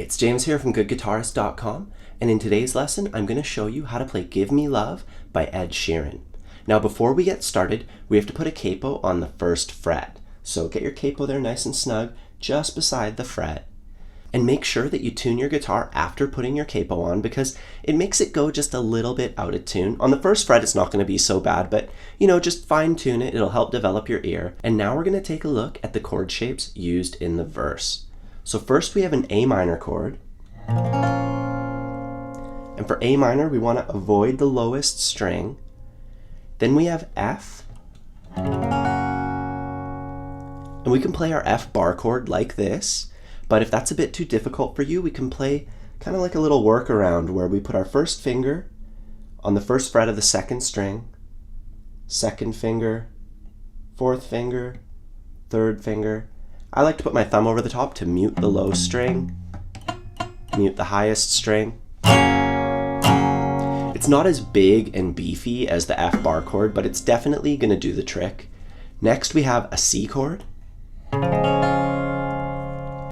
it's James here from goodguitarist.com, and in today's lesson I'm going to show you how to play Give Me Love by Ed Sheeran. Now before we get started, we have to put a capo on the first fret. So get your capo there nice and snug, just beside the fret. And make sure that you tune your guitar after putting your capo on because it makes it go just a little bit out of tune. On the first fret it's not going to be so bad, but just fine tune it, it'll help develop your ear. And now we're going to take a look at the chord shapes used in the verse. So first we have an A minor chord. And for A minor we want to avoid the lowest string. Then we have F. And we can play our F bar chord like this. But if that's a bit too difficult for you, we can play kind of like a little workaround where we put our first finger on the first fret of the second string, second finger, fourth finger, third finger. I like to put my thumb over the top to mute the low string, mute the highest string. It's not as big and beefy as the F bar chord, but it's definitely going to do the trick. Next we have a C chord.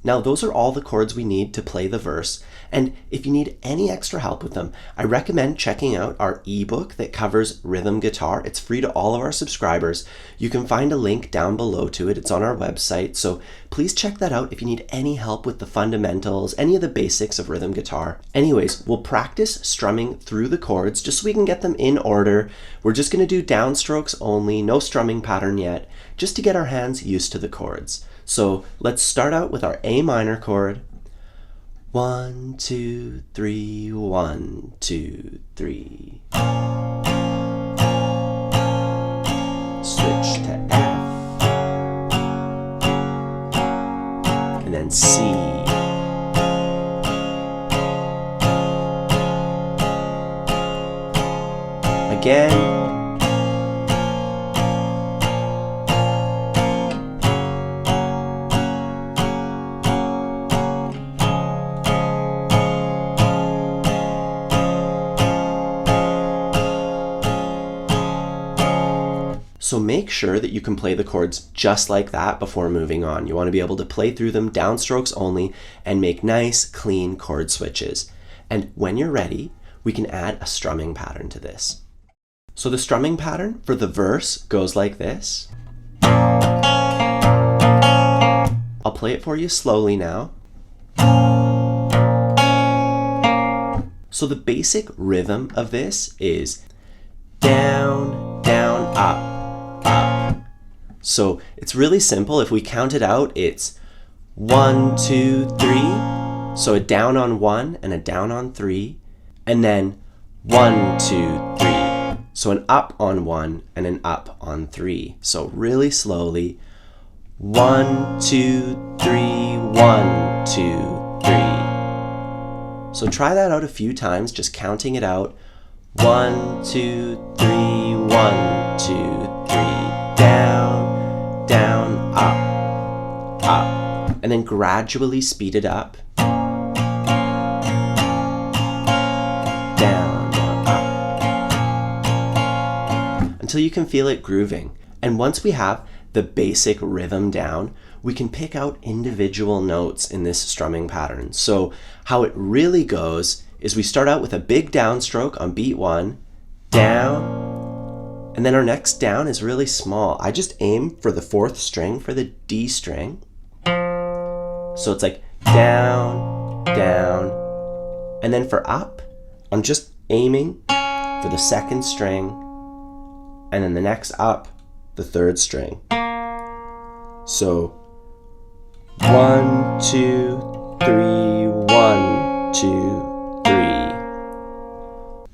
Now those are all the chords we need to play the verse, and if you need any extra help with them, I recommend checking out our ebook that covers rhythm guitar. It's free to all of our subscribers. You can find a link down below to it. It's on our website, so please check that out if you need any help with the fundamentals, any of the basics of rhythm guitar. Anyways, we'll practice strumming through the chords just so we can get them in order. We're just going to do downstrokes only, no strumming pattern yet, just to get our hands used to the chords. So let's start out with our A minor chord. 1, 2, 3, 1, 2, 3. Switch to F. And then C. Again. So make sure that you can play the chords just like that before moving on. You want to be able to play through them downstrokes only and make nice, clean chord switches. And when you're ready, we can add a strumming pattern to this. So the strumming pattern for the verse goes like this. I'll play it for you slowly now. So the basic rhythm of this is down, down, up. So it's really simple. If we count it out, it's 1, 2, 3. So a down on 1 and a down on 3. And then 1, 2, 3. So an up on 1 and an up on 3. So really slowly. 1, 2, 3, 1, 2, 3. So try that out a few times, just counting it out. 1, 2, 3, 1, 2, 3. Down, down, up, up. And then gradually speed it up. Down, down, up. Until you can feel it grooving. And once we have the basic rhythm down, we can pick out individual notes in this strumming pattern. So how it really goes is we start out with a big downstroke on beat 1, down, and then our next down is really small. I just aim for the 4th string for the D string. So it's like down, down, and then for up, I'm just aiming for the 2nd string, and then the next up, the 3rd string. So 1, 2, 3, 1, 2, 3.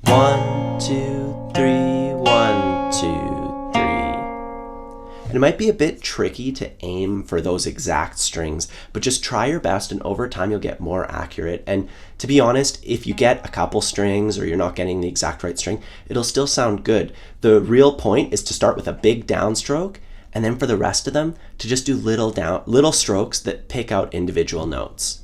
1, 2, 3, 1, 2, 3. And it might be a bit tricky to aim for those exact strings, but just try your best and over time you'll get more accurate. And to be honest, if you get a couple strings or you're not getting the exact right string, it'll still sound good. The real point is to start with a big downstroke and then for the rest of them to just do little strokes that pick out individual notes.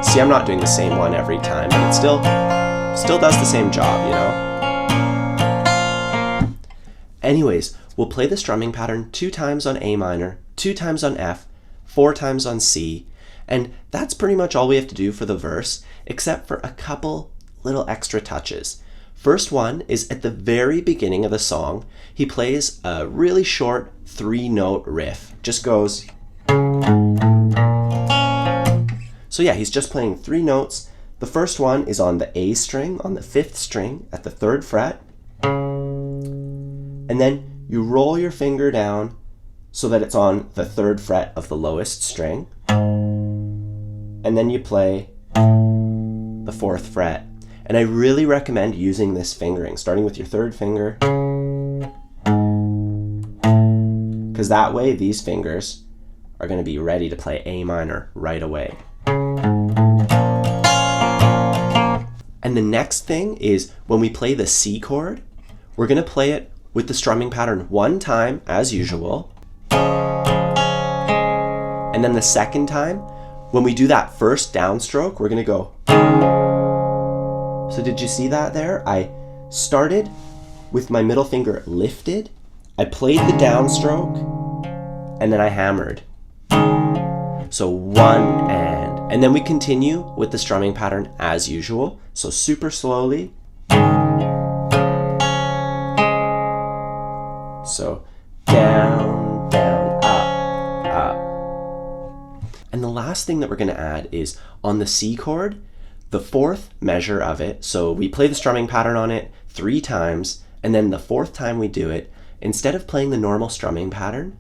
See, I'm not doing the same one every time, but it still does the same job, Anyways, we'll play the strumming pattern 2 times on A minor, 2 times on F, 4 times on C, and that's pretty much all we have to do for the verse, except for a couple little extra touches. First one is at the very beginning of the song, he plays a really short 3-note riff. Just goes. So yeah, he's just playing 3 notes. The first one is on the A string, on the 5th string at the 3rd fret. And then you roll your finger down so that it's on the 3rd fret of the lowest string. And then you play the 4th fret. And I really recommend using this fingering, starting with your 3rd finger. Because that way these fingers are going to be ready to play A minor right away. And the next thing is when we play the C chord, we're going to play it with the strumming pattern 1 time as usual. And then the second time, when we do that first downstroke, we're going to go. So did you see that there? I started with my middle finger lifted, I played the downstroke, and then I hammered. So 1 and then we continue with the strumming pattern as usual. So super slowly. So down, down, up, up. And the last thing that we're going to add is on the C chord, the 4th measure of it. So we play the strumming pattern on it 3 times, and then the 4th time we do it, instead of playing the normal strumming pattern,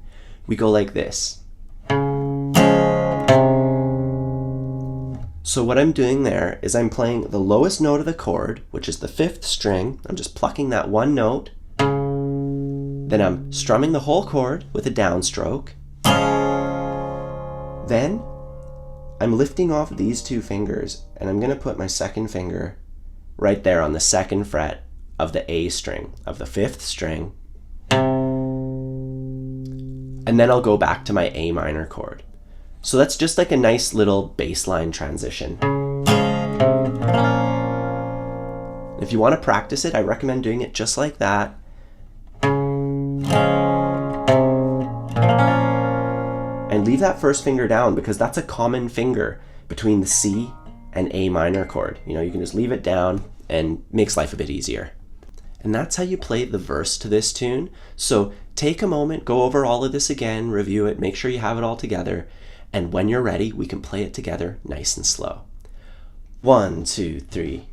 we go like this. So what I'm doing there is I'm playing the lowest note of the chord, which is the 5th string. I'm just plucking that 1 note. Then I'm strumming the whole chord with a downstroke. Then I'm lifting off these 2 fingers, and I'm going to put my 2nd finger right there on the 2nd fret of the A string, of the 5th string. And then I'll go back to my A minor chord. So that's just like a nice little bass line transition. If you want to practice it, I recommend doing it just like that. And leave that first finger down because that's a common finger between the C and A minor chord. You know, you can just leave it down and makes life a bit easier. And that's how you play the verse to this tune. So take a moment, go over all of this again, review it, make sure you have it all together. And when you're ready, we can play it together nice and slow. 1, 2, 3.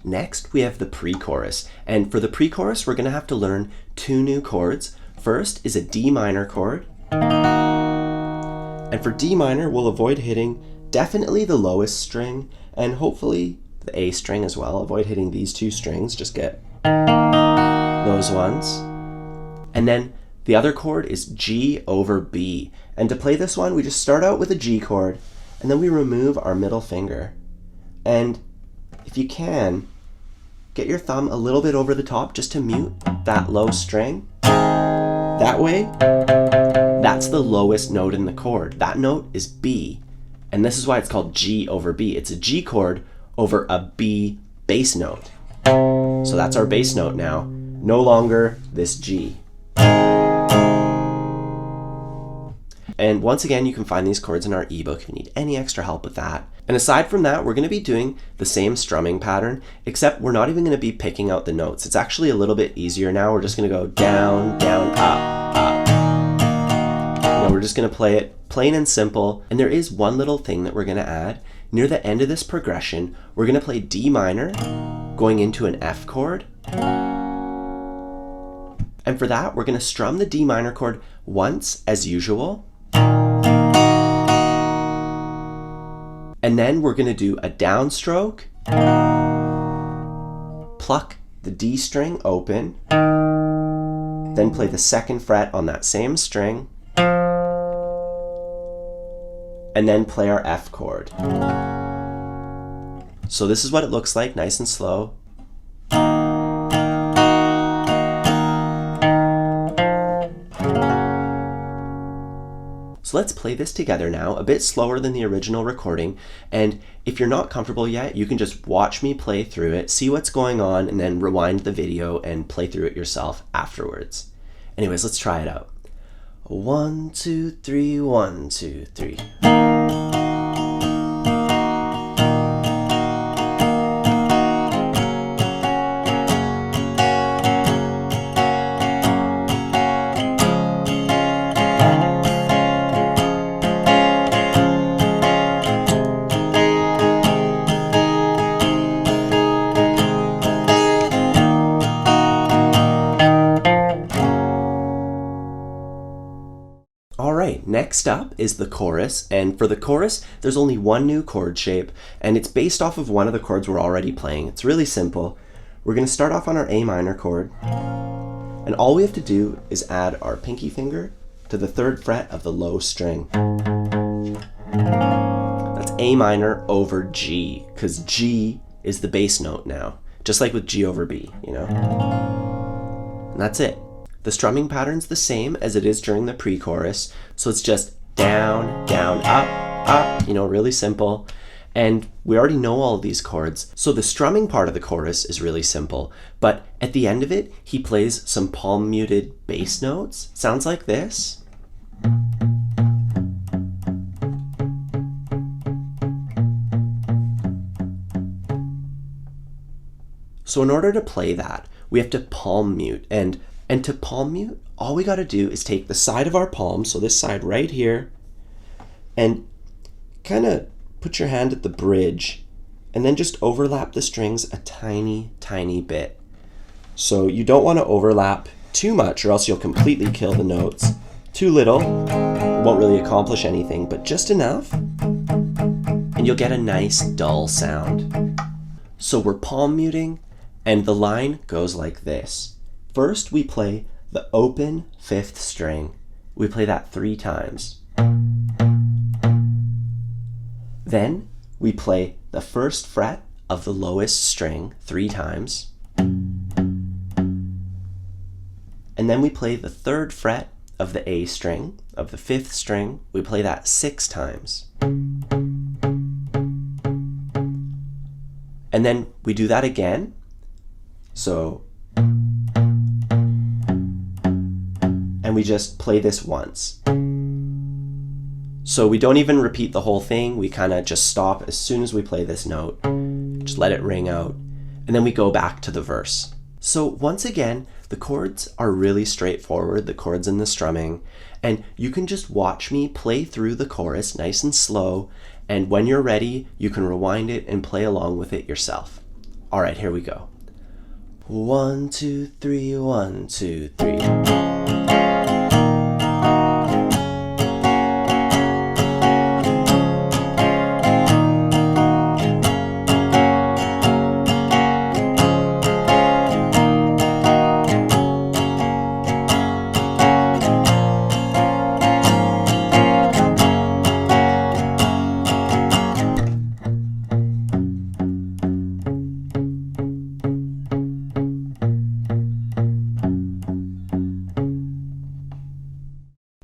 Next, we have the pre-chorus. And for the pre-chorus, we're going to have to learn 2 new chords. First is a D minor chord. And for D minor, we'll avoid hitting definitely the lowest string and hopefully the A string as well. Avoid hitting these 2 strings, just get those ones. And then the other chord is G over B. And to play this one, we just start out with a G chord and then we remove our middle finger. And if you can, get your thumb a little bit over the top just to mute that low string. That way, that's the lowest note in the chord. That note is B, and this is why it's called G over B. It's a G chord over a B bass note. So that's our bass note now, no longer this G. And once again, you can find these chords in our ebook if you need any extra help with that. And aside from that, we're going to be doing the same strumming pattern, except we're not even going to be picking out the notes. It's actually a little bit easier now. We're just going to go down, down, up, up. You know, we're just going to play it plain and simple. And there is one little thing that we're going to add. Near the end of this progression, we're going to play D minor, going into an F chord. And for that, we're going to strum the D minor chord once as usual. And then we're going to do a downstroke, pluck the D string open, then play the 2nd fret on that same string, and then play our F chord. So this is what it looks like, nice and slow. So let's play this together now, a bit slower than the original recording, and if you're not comfortable yet, you can just watch me play through it, see what's going on, and then rewind the video and play through it yourself afterwards. Anyways, let's try it out. 1, 2, 3, 1, 2, 3. Alright, next up is the chorus, and for the chorus there's only one new chord shape, and it's based off of one of the chords we're already playing. It's really simple. We're going to start off on our A minor chord, and all we have to do is add our pinky finger to the 3rd fret of the low string. That's A minor over G, because G is the bass note now, just like with G over B, you know? And that's it. The strumming pattern's the same as it is during the pre-chorus, so it's just down, down, up, up, you know, really simple. And we already know all of these chords, so the strumming part of the chorus is really simple, but at the end of it, he plays some palm muted bass notes. Sounds like this. So in order to play that, we have to palm mute, and to palm mute, all we got to do is take the side of our palm, so this side right here, and kind of put your hand at the bridge, and then just overlap the strings a tiny, tiny bit. So you don't want to overlap too much or else you'll completely kill the notes. Too little, won't really accomplish anything, but just enough, and you'll get a nice dull sound. So we're palm muting, and the line goes like this. First, we play the open 5th string. We play that 3 times. Then, we play the 1st fret of the lowest string 3 times. And then we play the 3rd fret of the A string, of the 5th string. We play that 6 times. And then we do that again. So, and we just play this once. So we don't even repeat the whole thing, we kind of just stop as soon as we play this note, just let it ring out, and then we go back to the verse. So once again, the chords are really straightforward, the chords and the strumming, and you can just watch me play through the chorus nice and slow, and when you're ready, you can rewind it and play along with it yourself. Alright, here we go. 1, 2, 3, 1, 2, 3.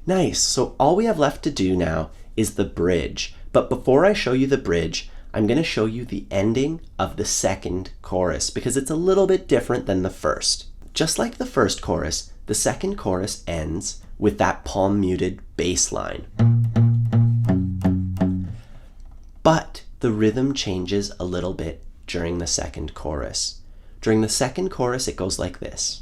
Nice, so all we have left to do now is the bridge. But before I show you the bridge, I'm going to show you the ending of the 2nd chorus because it's a little bit different than the first. Just like the first chorus, the 2nd chorus ends with that palm muted bass line. But the rhythm changes a little bit during the 2nd chorus. During the 2nd chorus, it goes like this.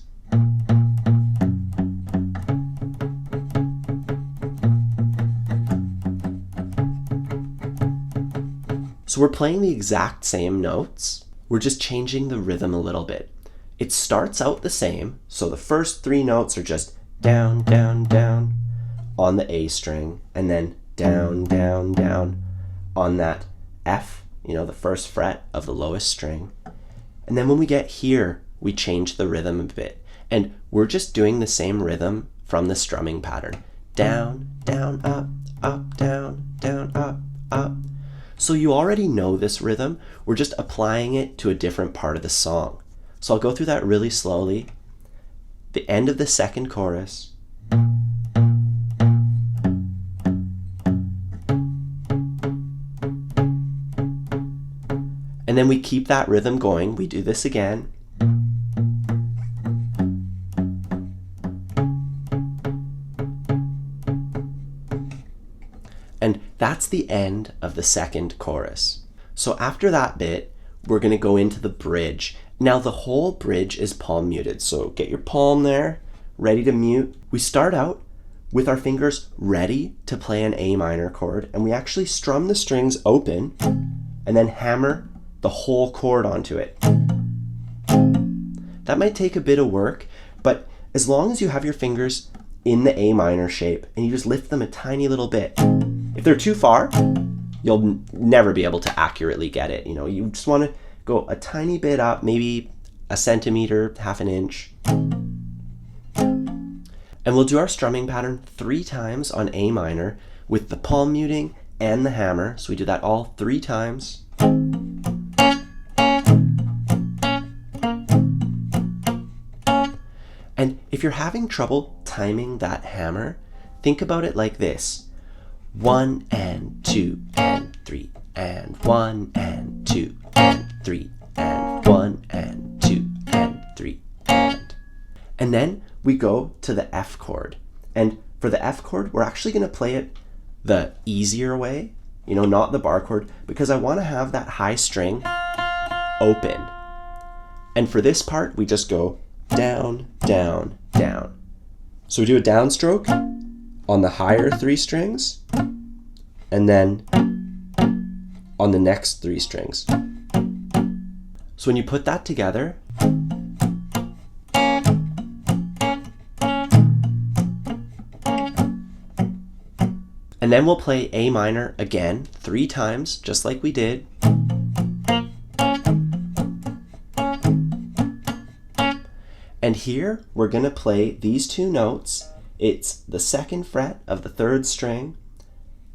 So we're playing the exact same notes, we're just changing the rhythm a little bit. It starts out the same, so the first 3 notes are just down, down, down on the A string, and then down, down, down on that F, the first fret of the lowest string. And then when we get here, we change the rhythm a bit. And we're just doing the same rhythm from the strumming pattern. Down, down, up, down, up, up. So you already know this rhythm. We're just applying it to a different part of the song. So I'll go through that really slowly. The end of the second chorus. And then we keep that rhythm going. We do this again. And that's the end of the second chorus. So after that bit, we're going to go into the bridge. Now the whole bridge is palm muted. So get your palm there, ready to mute. We start out with our fingers ready to play an A minor chord, and we actually strum the strings open and then hammer the whole chord onto it. That might take a bit of work, but as long as you have your fingers in the A minor shape and you just lift them a tiny little bit, if they're too far, you'll never be able to accurately get it. You just want to go a tiny bit up, maybe a centimeter, half an inch. And we'll do our strumming pattern 3 times on A minor with the palm muting and the hammer. So we do that all 3 times. And if you're having trouble timing that hammer, think about it like this. 1 and 2 and 3 and 1 and 2 and 3 and 1 and 2 and 3 and then we go to the F chord. And for the F chord, we're actually going to play it the easier way, not the bar chord, because I want to have that high string open. And for this part, we just go down, down, down. So we do a downstroke on the higher 3 strings, and then on the next 3 strings. So when you put that together, and then we'll play A minor again 3 times, just like we did. And here we're going to play these 2 notes. It's the 2nd fret of the 3rd string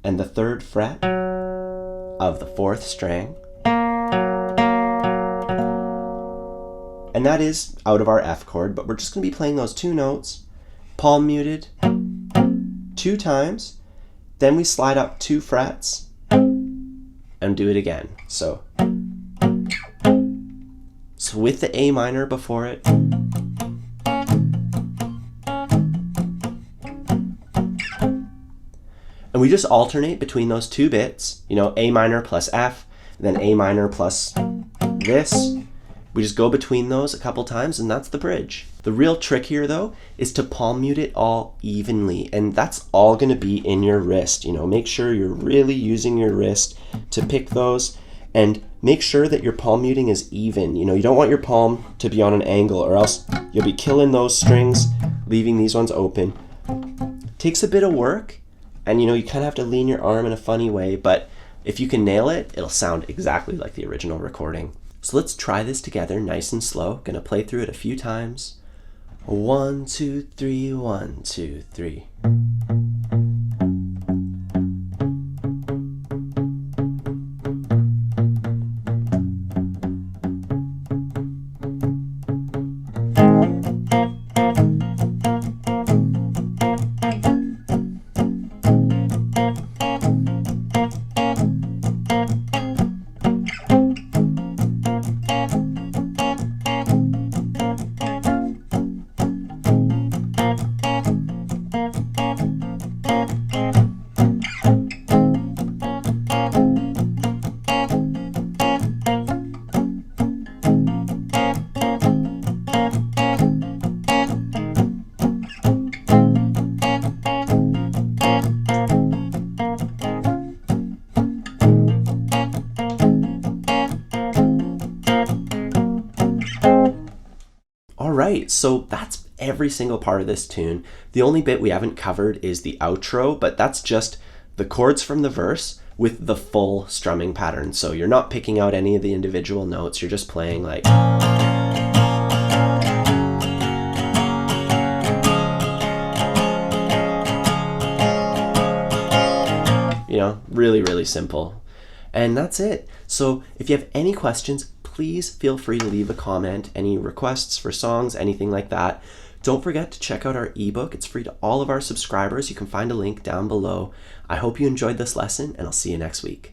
and the 3rd fret of the 4th string. And that is out of our F chord, but we're just going to be playing those 2 notes, palm muted 2 times, then we slide up 2 frets and do it again. So with the A minor before it, and we just alternate between those 2 bits, A minor plus F, then A minor plus this. We just go between those a couple times, and that's the bridge. The real trick here, though, is to palm mute it all evenly, and that's all going to be in your wrist. Make sure you're really using your wrist to pick those, and make sure that your palm muting is even. You don't want your palm to be on an angle, or else you'll be killing those strings, leaving these ones open. Takes a bit of work, and you kind of have to lean your arm in a funny way, but if you can nail it, it'll sound exactly like the original recording. So let's try this together nice and slow. Gonna play through it a few times. 1, 2, 3, 1, 2, 3. Alright, so that's every single part of this tune. The only bit we haven't covered is the outro, but that's just the chords from the verse with the full strumming pattern. So you're not picking out any of the individual notes, you're just playing like, you know, really, really simple. And that's it. So if you have any questions, please feel free to leave a comment, any requests for songs, anything like that. Don't forget to check out our ebook. It's free to all of our subscribers. You can find a link down below. I hope you enjoyed this lesson, and I'll see you next week.